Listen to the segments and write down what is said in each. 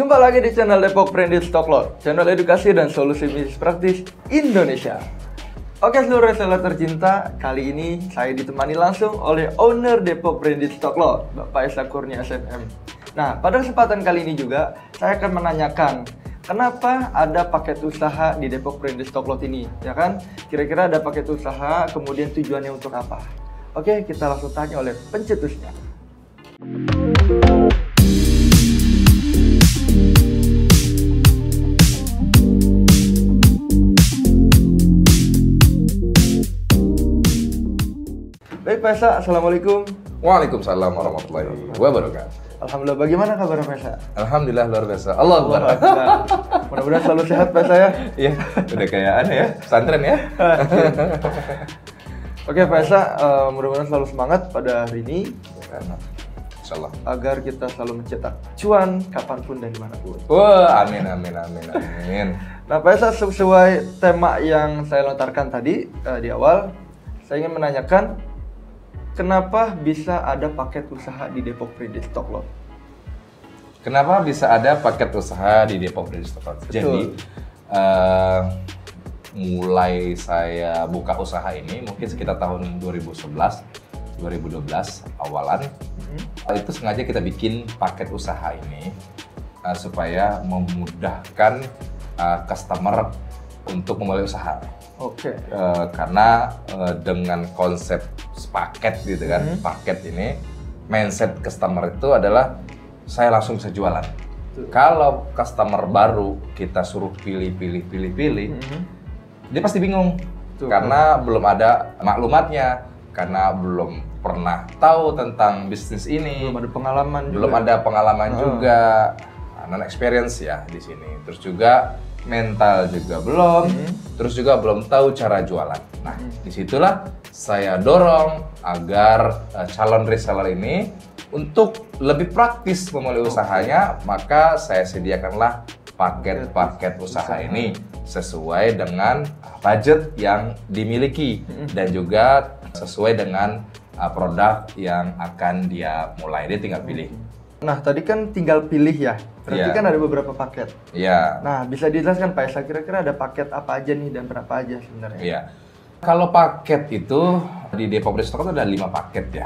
Jumpa lagi di channel Depok Branded Stock Lot, channel edukasi dan solusi bisnis praktis Indonesia. Oke seluruh reseller tercinta, kali ini saya ditemani langsung oleh owner Depok Branded Stock Lot, Bapak Esa Kurnia SMM. Nah, pada kesempatan kali ini juga saya akan menanyakan kenapa ada paket usaha di Depok Branded Stock Lot ini, ya kan? Kira-kira ada paket usaha, kemudian tujuannya untuk apa? Oke, kita langsung tanya oleh pencetusnya. Baik Pak Esa, Assalamualaikum. Waalaikumsalam warahmatullahi wabarakatuh. Alhamdulillah, bagaimana kabar Pak Esa? Alhamdulillah luar biasa. Allah Akbar. Mudah-mudahan selalu sehat Pak Esa ya. Iya, udah kayak aneh ya, pesantren ya. Oke Pak Esa, mudah-mudahan selalu semangat pada hari ini. Insyaallah. Agar kita selalu mencetak cuan kapanpun dan dimanapun. Wah, amin amin amin amin. Nah Pak Esa, sesuai tema yang saya lontarkan tadi di awal, saya ingin menanyakan kenapa bisa ada paket usaha di Depok Branded Stock Lot? Kenapa bisa ada paket usaha di Depok Branded Stock Lot? Jadi mulai saya buka usaha ini mungkin sekitar tahun 2011, 2012 awalan. Itu sengaja kita bikin paket usaha ini supaya memudahkan customer untuk memulai usaha. Oke. Karena dengan konsep paket gitu kan, paket ini mindset customer itu adalah saya langsung bisa jualan. Kalau customer baru kita suruh pilih, dia pasti bingung karena belum ada maklumatnya, karena belum pernah tahu tentang bisnis ini, Belum ada pengalaman juga, non experience ya di sini. Terus juga mental juga belum, terus juga belum tahu cara jualan. Nah, disitulah saya dorong agar calon reseller ini untuk lebih praktis memulai usahanya, maka saya sediakanlah paket-paket usaha ini sesuai dengan budget yang dimiliki dan juga sesuai dengan produk yang akan dia mulai. Dia tinggal pilih. Nah, tadi kan tinggal pilih ya. Berarti kan ada beberapa paket. Iya. Nah, bisa dijelaskan Pak Esa, kira-kira ada paket apa aja nih dan berapa aja sebenarnya? Iya. Kalau paket itu di Depok Branded Stock Lot ada 5 paket ya.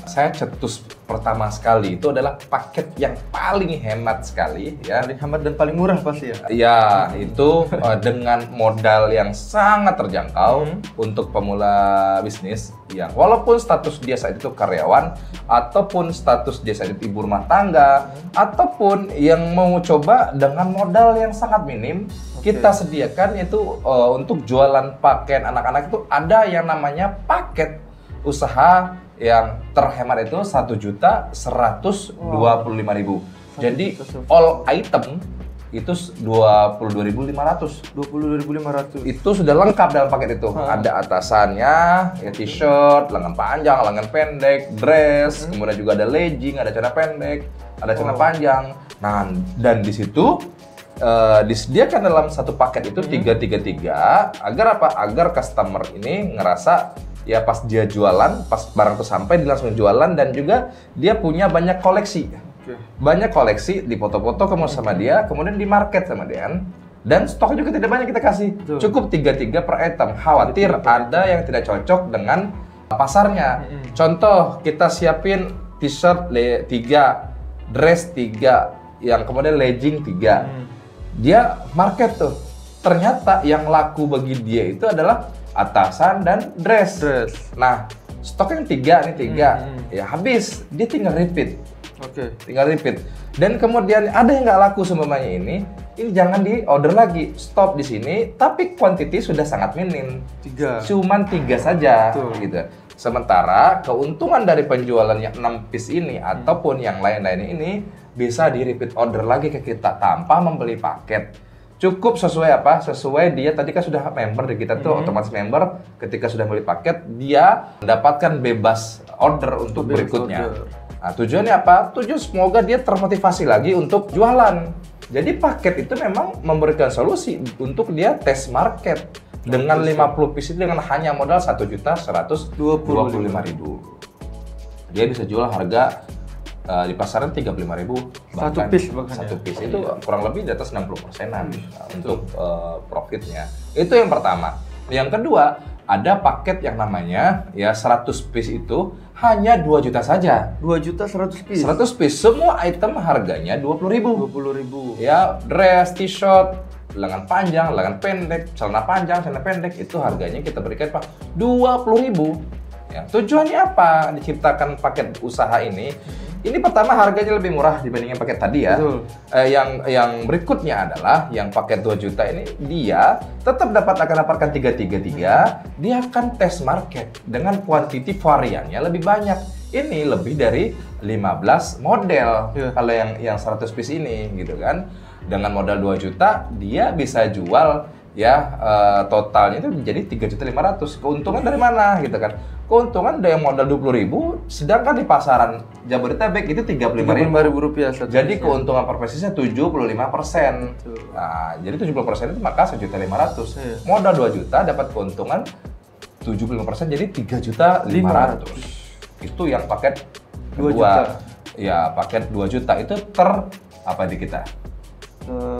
Saya cetus pertama sekali itu adalah paket yang paling hemat sekali ya. Paling hemat dan paling murah pasti ya? Ya, itu dengan modal yang sangat terjangkau untuk pemula bisnis. Ya, walaupun status dia saat itu karyawan, ataupun status dia saat itu ibu rumah tangga, ataupun yang mau coba dengan modal yang sangat minim, kita sediakan itu untuk jualan pakaian anak-anak itu ada yang namanya paket usaha yang terhemat itu 1.125.000. Jadi all item itu 22.500. 22.500. Itu sudah lengkap dalam paket itu. Ada atasannya, ya t-shirt, lengan panjang, lengan pendek, dress, kemudian juga ada legging, ada celana pendek, ada celana panjang. Nah, dan di situ disediakan dalam satu paket itu 333 agar apa? Agar customer ini ngerasa ya pas dia jualan, pas barang itu sampai dia langsung jualan, dan juga dia punya banyak koleksi. Banyak koleksi, dipoto-foto kemudian sama dia, kemudian di market sama dia kan. Dan stok juga tidak banyak kita kasih. Cukup 33 per item. Khawatir ada yang tidak cocok dengan pasarnya. Contoh, kita siapin t-shirt 3, dress 3, yang kemudian legging 3. Dia market tuh. Ternyata yang laku bagi dia itu adalah atasan dan dress. Nah, stok yang 3 nih 3, ya habis, dia tinggal repeat. Tinggal repeat. Dan kemudian ada yang nggak laku semuanya ini jangan di order lagi, stop di sini. Tapi quantity sudah sangat minim, 3. Cuman 3 saja, gitu. Sementara keuntungan dari penjualan yang 6 piece ini ataupun yang lain-lain ini bisa di repeat order lagi ke kita tanpa membeli paket. Cukup sesuai apa? Sesuai dia tadi kan sudah member di kita tuh, otomatis member. Ketika sudah beli paket, dia mendapatkan bebas order untuk berikutnya. Nah, tujuannya apa? Tujuan semoga dia termotivasi lagi untuk jualan. Jadi paket itu memang memberikan solusi untuk dia tes market. Dengan 50 piece dengan hanya modal 1.125.000. Dia bisa jual harga di pasaran 35.000 Satu piece bahkan satu ya? piece itu kurang lebih di atas 60%-an untuk profitnya. Itu yang pertama. Yang kedua, ada paket yang namanya ya 100 piece itu hanya 2 juta saja. 2 juta 100 piece. 100 piece, semua item harganya 20.000. 20.000. Ya, dress, t-shirt, lengan panjang, lengan pendek, celana panjang, celana pendek, itu harganya kita berikan Pak 20.000. Ya, tujuannya apa diciptakan paket usaha ini? Ini pertama harganya lebih murah dibandingin paket tadi ya. Betul. Yang berikutnya adalah yang paket 2 juta ini dia tetap akan dapatkan 333, dia akan tes market dengan quantity variannya lebih banyak. Ini lebih dari 15 model kalau yang 100 piece ini gitu kan. Dengan modal 2 juta dia bisa jual ya totalnya itu menjadi 3.500.000. Keuntungan dari mana gitu kan? Keuntungan dari modal 20.000, sedangkan di pasaran Jabodetabek itu 35.000 rupiah. Jadi keuntungan per piece-nya 75%. Nah, jadi 70% itu maka 1.500.000. Modal 2 juta dapat keuntungan 75% jadi 3.500.000. Itu yang paket 2 juta. Ya, paket 2 juta itu apa di kita?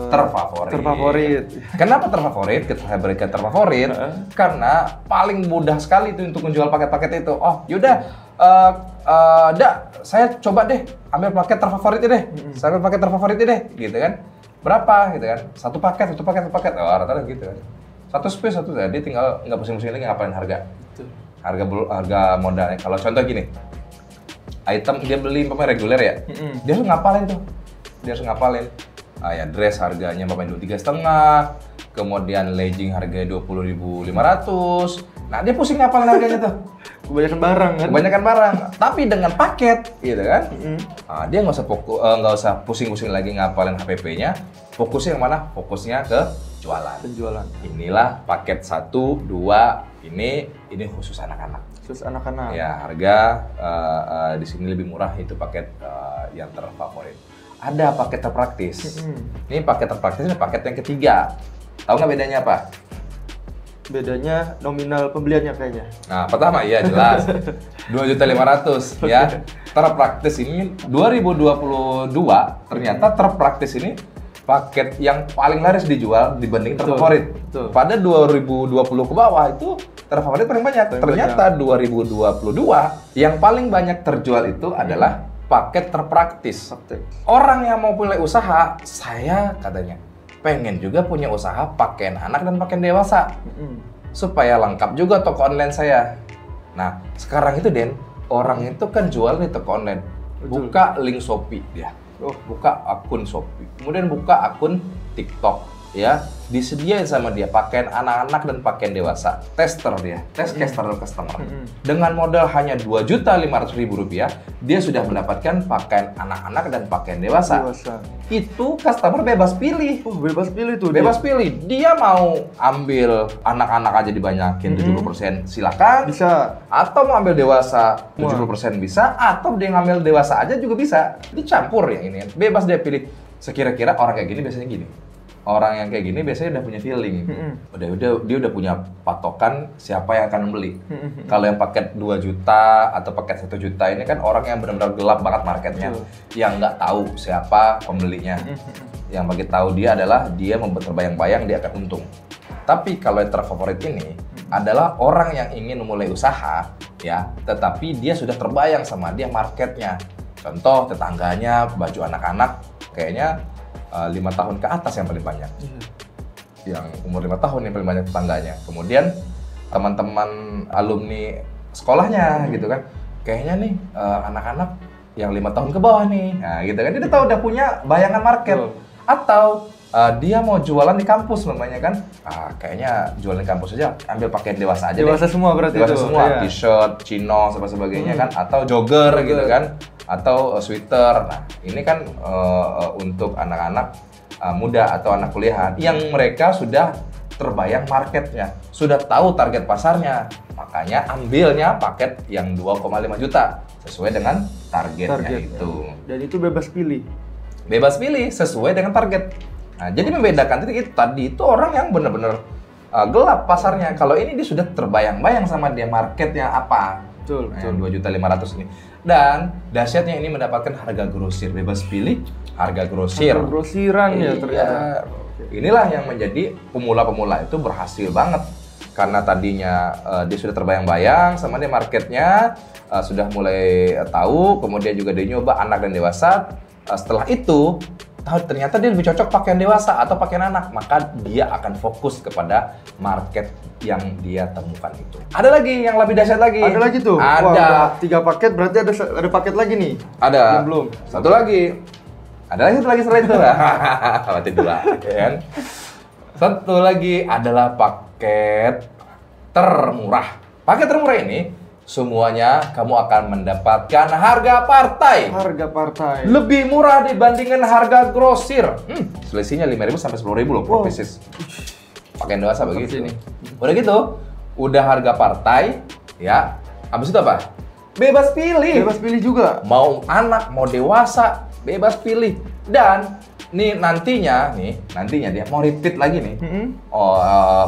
Terfavorit. Kenapa terfavorit? Kita berikan terfavorit karena paling mudah sekali itu untuk menjual paket-paket itu. Oh, yaudah, saya coba deh ambil paket terfavorit deh. Saya ambil paket terfavorit deh, gitu kan? Berapa, gitu kan? Satu paket. Oh, rata-rata gitu kan. Satu piece, dia tinggal nggak pusing-pusing lagi ngapalin harga. Harga modalnya. Kalau contoh gini, item dia beli reguler ya, dia harus ngapalin tuh. Ya dress harganya 23,5, kemudian legging harganya 20.500. Nah, dia pusing ngapalin harganya tuh. Kebanyakan barang. Tapi dengan paket, gitu kan? Nah, dia nggak usah pusing-pusing lagi ngapalin HPP-nya. Fokusnya yang mana? Fokusnya ke penjualan. Inilah paket 1, 2, ini khusus anak-anak. Ya, harga di sini lebih murah, itu paket yang terfavorit. Ada paket terpraktis. Ini paket terpraktis, ini paket yang ketiga. Tahu nggak bedanya apa? Bedanya nominal pembeliannya kayaknya. Nah, pertama iya jelas. 2.500.000 ya. Terpraktis ini 2022 ternyata terpraktis ini paket yang paling laris dijual dibanding terfavorit. Pada 2020 ke bawah itu terfavorit paling banyak. Ternyata 2022 yang paling banyak terjual itu adalah paket terpraktis. Orang yang mau mulai usaha, saya katanya pengen juga punya usaha pakaian anak dan pakaian dewasa. Supaya lengkap juga toko online saya. Nah, sekarang itu Den, orang itu kan jual di toko online. Buka link Shopee dia. Buka akun Shopee. Kemudian buka akun TikTok. Ya, disediain sama dia pakaian anak-anak dan pakaian dewasa. Tester dia, test customer. Dengan modal hanya 2.500.000 rupiah, dia sudah mendapatkan pakaian anak-anak dan pakaian dewasa. Itu customer bebas pilih. Bebas pilih tuh. Bebas pilih. Dia mau ambil anak-anak aja dibanyakin 70%, silakan. Bisa. Atau mau ambil dewasa 70% bisa, atau dia ngambil dewasa aja juga bisa. Dicampur yang ini. Bebas dia pilih. Sekira-kira orang kayak gini biasanya gini. Orang yang kayak gini biasanya udah punya feeling. Dia udah punya patokan siapa yang akan membeli. Kalau yang paket 2 juta atau paket 1 juta ini kan orang yang benar-benar gelap banget marketnya. Yang nggak tahu siapa pembelinya. Yang bagi tahu dia adalah dia terbayang-bayang dia akan untung. Tapi kalau yang terfavorit ini adalah orang yang ingin memulai usaha ya, tetapi dia sudah terbayang sama dia marketnya. Contoh tetangganya baju anak-anak kayaknya 5 tahun ke atas yang paling banyak. Yang umur 5 tahun yang paling banyak tetangganya. Kemudian teman-teman alumni sekolahnya gitu kan. Kayaknya nih anak-anak yang 5 tahun ke bawah nih. Nah gitu kan. Dia tahu udah punya bayangan market. Atau dia mau jualan di kampus namanya kan. Kayaknya jualan di kampus aja, ambil pakaian dewasa aja. Dewasa semua berarti dewasa itu. Semua, t-shirt, chino, sebagainya kan. Atau jogger gitu kan. Atau sweater. Nah, ini kan untuk anak-anak muda atau anak kuliahan yang mereka sudah terbayang marketnya, sudah tahu target pasarnya, makanya ambilnya paket yang 2,5 juta sesuai dengan targetnya itu. Dan itu bebas pilih. Bebas pilih sesuai dengan target. Nah, jadi membedakan itu tadi itu orang yang benar-benar gelap pasarnya. Kalau ini dia sudah terbayang-bayang sama dia marketnya apa. Betul. Yang 2.500.000 ini. Dan dahsyatnya ini mendapatkan harga grosir, bebas pilih harga grosir. Harga grosiran ya Iya. ternyata. Inilah yang menjadi pemula-pemula itu berhasil banget. Karena tadinya dia sudah terbayang-bayang sama dia marketnya, sudah mulai tahu, kemudian juga dia nyoba anak dan dewasa. Setelah itu, ternyata dia lebih cocok pakaian dewasa atau pakaian anak, maka dia akan fokus kepada market yang dia temukan itu. Ada lagi yang lebih dahsyat lagi. Ada lagi tuh. Ada. Wah, 3 paket berarti ada paket lagi nih. Ada. Belum. Satu lagi. Ada lagi setelah itu. Berarti 2, ya kan? Satu lagi adalah paket termurah. Paket termurah ini semuanya kamu akan mendapatkan harga partai. Harga partai. Lebih murah dibandingkan harga grosir. Selisihnya 5.000 sampai 10.000 loh, Wow. Propisis. Pakaian dewasa begitu nih. Udah gitu, udah harga partai, ya. Habis itu apa? Bebas pilih. Bebas pilih juga. Mau anak, mau dewasa, bebas pilih. Dan nantinya dia mau repeat lagi nih.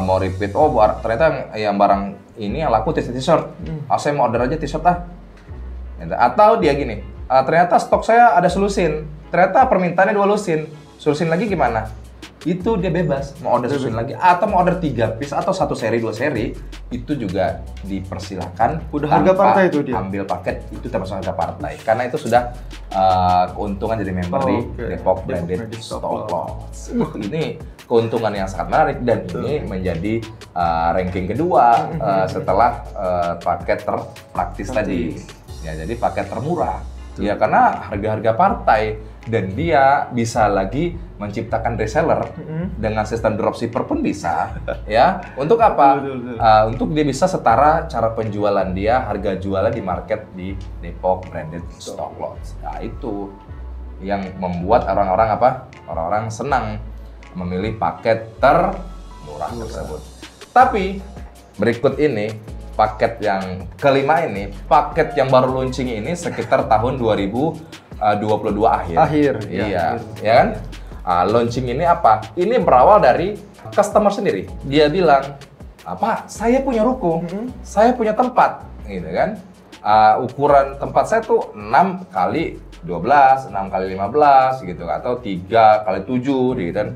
Mau repeat. Ternyata yang barang ini yang laku t-shirt. Saya mau order aja t-shirt ah. Atau dia gini, ternyata stok saya ada selusin. Ternyata permintaannya 2 lusin. Selusin lagi gimana? Itu dia bebas mau order selusin lagi atau mau order 3 piece atau 1 seri 2 seri itu juga dipersilahkan. Udah harga partai itu dia. Ambil paket itu termasuk harga partai karena itu sudah keuntungan jadi member di Depok Branded Stock Loss. Ini keuntungan yang sangat menarik dan ini menjadi ranking kedua setelah paket terpraktis tadi. Ya, jadi paket termurah. Ya karena harga-harga partai dan dia bisa lagi menciptakan reseller dengan sistem dropshipper pun bisa. Ya, untuk apa? Untuk dia bisa setara cara penjualan dia, harga jualnya di market di Depok Branded Stock Loss. Nah, itu yang membuat orang-orang senang memilih paket termurah tersebut. Tapi berikut ini paket yang kelima ini, paket yang baru launching ini sekitar tahun 2022 akhir. Iya, ya kan? Launching ini apa? Ini berawal dari customer sendiri. Dia bilang, Pak, saya punya ruko, saya punya tempat, gitu kan? Ukuran tempat saya tuh 6 kali 12, 6 kali 15, gitu, atau 3 kali 7, gitu kan?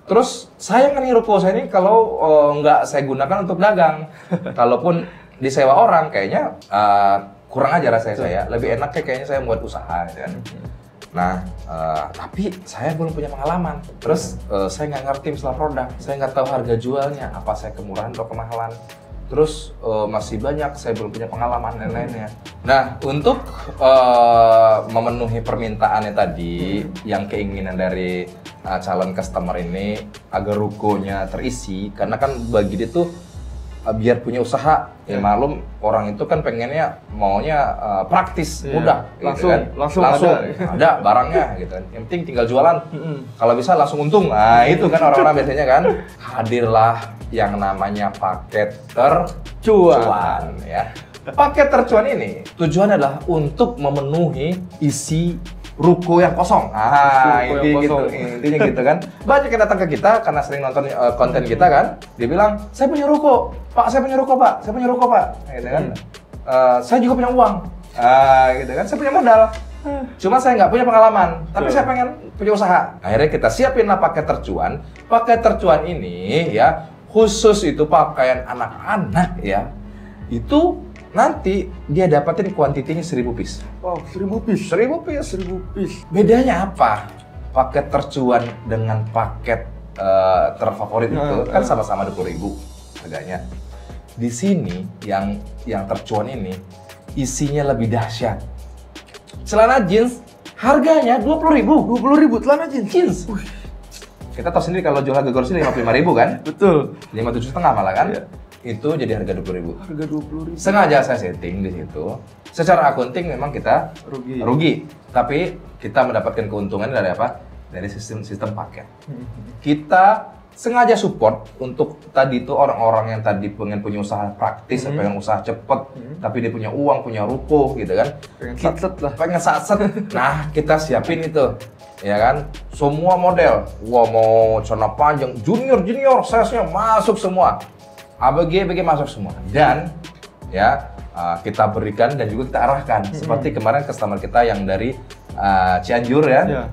Terus saya nih ruko saya ini kalau nggak saya gunakan untuk dagang, kalaupun disewa orang kayaknya kurang aja rasanya saya. Lebih enak kayaknya saya buat usaha, gitu kan. Nah, tapi saya belum punya pengalaman. Terus saya nggak ngerti masalah produk, saya nggak tahu harga jualnya, apa saya kemurahan atau kemahalan. Terus masih banyak saya belum punya pengalaman dan lainnya. Nah, untuk memenuhi permintaannya tadi, yang keinginan dari calon customer ini agar rukonya terisi, karena kan bagi dia tuh biar punya usaha, ya malum orang itu kan pengennya maunya praktis, mudah, langsung, gitu kan? langsung ada barangnya, gitu kan. Yang penting tinggal jualan, kalau bisa langsung untung. Nah itu kan orang-orang biasanya kan. Hadirlah yang namanya paket tercuan, ya. Paket tercuan ini tujuannya adalah untuk memenuhi isi ruko yang kosong. Intinya gitu kan. Banyak yang datang ke kita karena sering nonton konten kita kan. Dia bilang, saya punya ruko, Pak, saya punya ruko, Pak, saya punya ruko, Pak. Gitu kan. Saya juga punya uang. Gitu kan. Saya punya modal. Cuma saya nggak punya pengalaman, tapi saya pengen punya usaha. Akhirnya kita siapin lah paket tercuan. Paket tercuan ini ya khusus itu pakaian anak-anak ya. Itu nanti dia dapatin kuantitinya 1000 piece. Wow, 1000 piece. 1000 piece. 1000 piece. Bedanya apa? Paket tercuan dengan paket terfavorit itu kan sama-sama 20.000 harganya. Di sini yang tercuan ini isinya lebih dahsyat. Celana jeans harganya 20.000. 20.000 celana jeans. Kita tahu sendiri kalau jual harga grosir 55.000 kan? Betul. 57,5 malah kan? Iya. Itu jadi harga 20.000. Harga 20.000. Sengaja saya setting di situ. Secara akunting memang kita rugi. Tapi kita mendapatkan keuntungan dari apa? Dari sistem paket. Kita sengaja support untuk tadi itu orang-orang yang tadi pengen punya usaha praktis, pengen usaha cepet, tapi dia punya uang, punya ruko gitu kan. Pengen satset. Nah, kita siapin itu. Ya kan? Semua model. Wah, mau celana panjang, junior, size-nya masuk semua. ABG masuk semua. Dan ya kita berikan dan juga kita arahkan. Seperti kemarin customer kita yang dari Cianjur ya,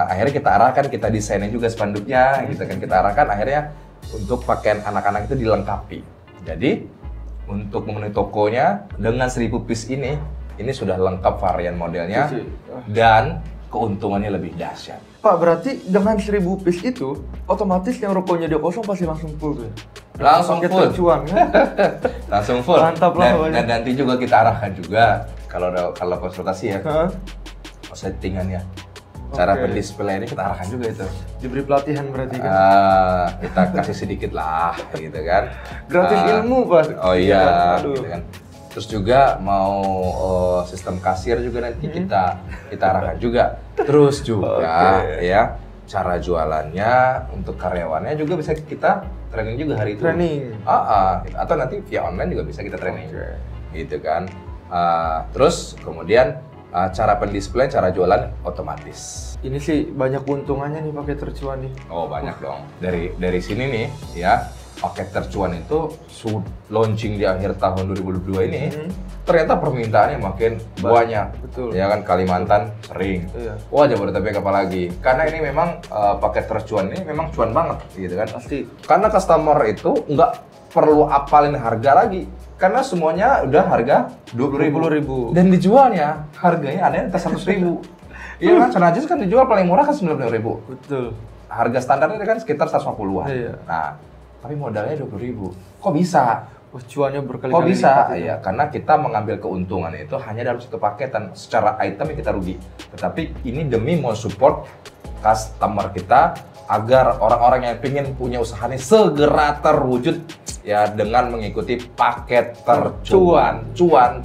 akhirnya kita arahkan, kita desainin juga spanduknya, gitu kan, kita arahkan akhirnya untuk pakaian anak-anak itu dilengkapi. Jadi untuk memenuhi tokonya dengan 1000 piece ini sudah lengkap varian modelnya dan keuntungannya lebih dahsyat. Pak, berarti dengan 1000 piece itu otomatis yang rukonya dia kosong pasti langsung full tuh. Langsung full. Tercuan, kan? Langsung full. Mantap lah. Dan nanti juga kita arahkan juga kalau konsultasi ya. Settingannya. Cara pendisplay ini kita arahkan juga itu. Diberi pelatihan berarti kan? Kita kasih sedikit lah, gitu kan. Gratis ilmu, Pak. Oh iya, gitu kan. Terus juga mau sistem kasir juga nanti kita arahkan juga. Terus juga ya cara jualannya untuk karyawannya juga bisa kita training juga hari itu. Atau nanti via online juga bisa kita training, gitu kan. Terus kemudian cara pendisplay, cara jualan otomatis. Ini sih banyak keuntungannya nih pakai tercuan nih. Oh banyak dong. Dari sini nih ya, paket tercuan itu launching di akhir tahun 2022 ini, ternyata permintaannya makin banyak. Betul. Ya kan, Kalimantan sering. Wah, Jabodetabek apalagi. Karena ini memang paket tercuan ini memang cuan banget gitu kan. Pasti. Karena customer itu nggak perlu apalin harga lagi. Karena semuanya udah harga 20.000. Dan dijualnya harganya ada yang atas 100.000. Iya kan, Senajis kan dijual paling murah kan 90.000. Betul. Harga standarnya kan sekitar 150-an. Nah, tapi modalnya 20.000. Kok bisa? Cuannya berkali-kali. Kok bisa? Ya, karena kita mengambil keuntungan itu hanya dalam satu paketan. Secara item kita rugi. Tetapi ini demi mau support customer kita agar orang-orang yang ingin punya usahanya segera terwujud ya dengan mengikuti paket tercuan. Cuan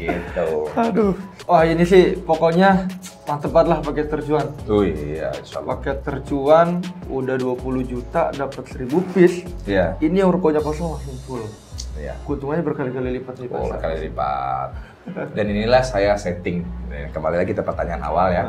gitu. Aduh. Wah, ini sih pokoknya mantep banget lah paket tercuan. Oh iya, insyaallah. Paket tercuan udah 20 juta dapat 1000 piece. Iya. Ini yang rukonya kosong langsung full. Iya. Keuntungannya berkali-kali lipat nih, Pak. Berkali lipat. Dan inilah saya setting. Kembali lagi ke pertanyaan awal ya.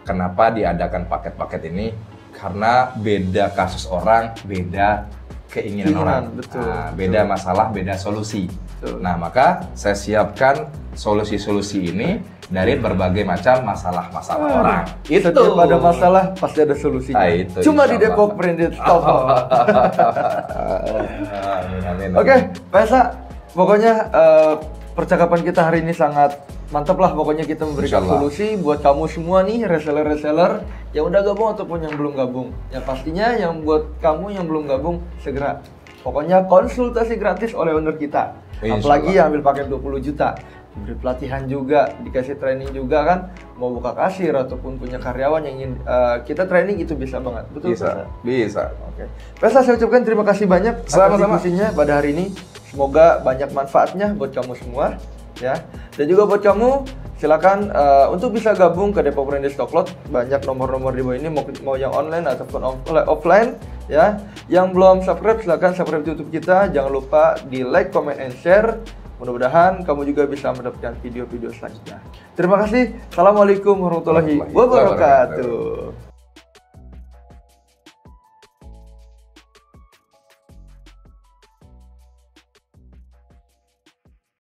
Kenapa diadakan paket-paket ini? Karena beda kasus orang, beda keinginan orang. Betul. Beda masalah, beda solusi. Nah, maka saya siapkan solusi-solusi ini dari berbagai macam masalah-masalah orang. Itu pada masalah pasti ada solusinya. Cuma di Depok Branded Talk. Oke, Pak Esa, pokoknya percakapan kita hari ini sangat mantap lah. Pokoknya kita memberikan solusi buat kamu semua nih, reseller-reseller yang udah gabung ataupun yang belum gabung. Yang pastinya yang buat kamu yang belum gabung, segera. Pokoknya konsultasi gratis oleh owner kita. Apalagi yang ambil paket 20 juta. Diberi pelatihan juga, dikasih training juga kan. Mau buka kasir ataupun punya karyawan yang ingin kita training itu bisa banget. Betul? Bisa. Oke. Pesa, saya ucapkan terima kasih banyak atas diskusinya pada hari ini. Semoga banyak manfaatnya buat kamu semua. Ya, dan juga buat kamu silakan untuk bisa gabung ke Depok Branded Stock Lot. Banyak nomor-nomor di bawah ini, mau yang online ataupun offline ya. Yang belum subscribe silakan subscribe YouTube kita. Jangan lupa di like, comment, and share. Mudah-mudahan kamu juga bisa mendapatkan video-video selanjutnya. Terima kasih. Assalamualaikum warahmatullahi wabarakatuh.